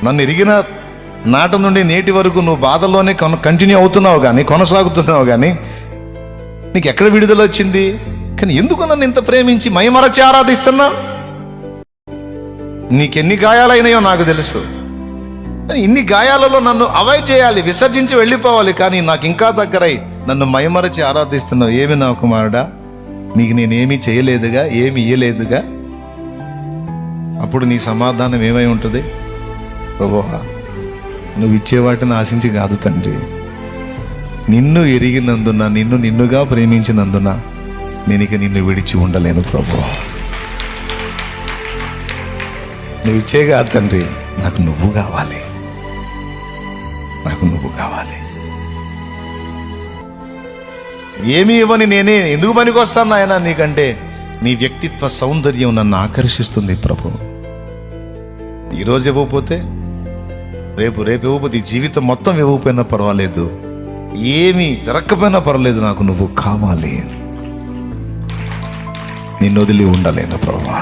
నన్ను ఎరిగిన నాటి నుండి నేటి వరకు నువ్వు బాధల్లోనే కంటిన్యూ అవుతున్నావు కానీ, కొనసాగుతున్నావు కానీ నీకు ఎక్కడ విడుదల వచ్చింది? కానీ ఎందుకు నన్ను ఇంత ప్రేమించి మైమరచి ఆరాధిస్తున్నా? నీకెన్ని గాయాలైనాయో నాకు తెలుసు. ఇన్ని గాయాలలో నన్ను అవాయిడ్ చేయాలి, విసర్జించి వెళ్ళిపోవాలి, కానీ నాకు ఇంకా దగ్గరై నన్ను మైమరచి ఆరాధిస్తున్నావు. ఏమి నా కుమారుడా, నీకు నేనేమీ చేయలేదుగా, ఏమి ఇయ్యలేదుగా. అప్పుడు నీ సమాధానం ఏమై ఉంటుంది? ప్రభువా, నువ్వు ఇచ్చే వాటిని ఆశించి కాదు తండ్రి, నిన్ను ఎరిగినందున, నిన్నుగా ప్రేమించినందున నేను ఇక నిన్ను విడిచి ఉండలేను ప్రభువా. నువ్వు ఇచ్చే కాదు తండ్రి, నాకు నువ్వు కావాలి, నాకు నువ్వు కావాలి. ఏమీ ఇవ్వని నేనే ఎందుకు పనికొస్తాను నాయన నీకంటే? నీ వ్యక్తిత్వ సౌందర్యం నన్ను ఆకర్షిస్తుంది ప్రభు. ఈరోజు ఇవ్వకపోతే రేపు ఇవ్వకపోతే, ఈ జీవితం మొత్తం ఇవ్వకపోయినా పర్వాలేదు, ఏమీ జరగకపోయినా పర్వాలేదు, నాకు నువ్వు కావాలి. నిన్ను వదిలి ఉండలేను ప్రభువా.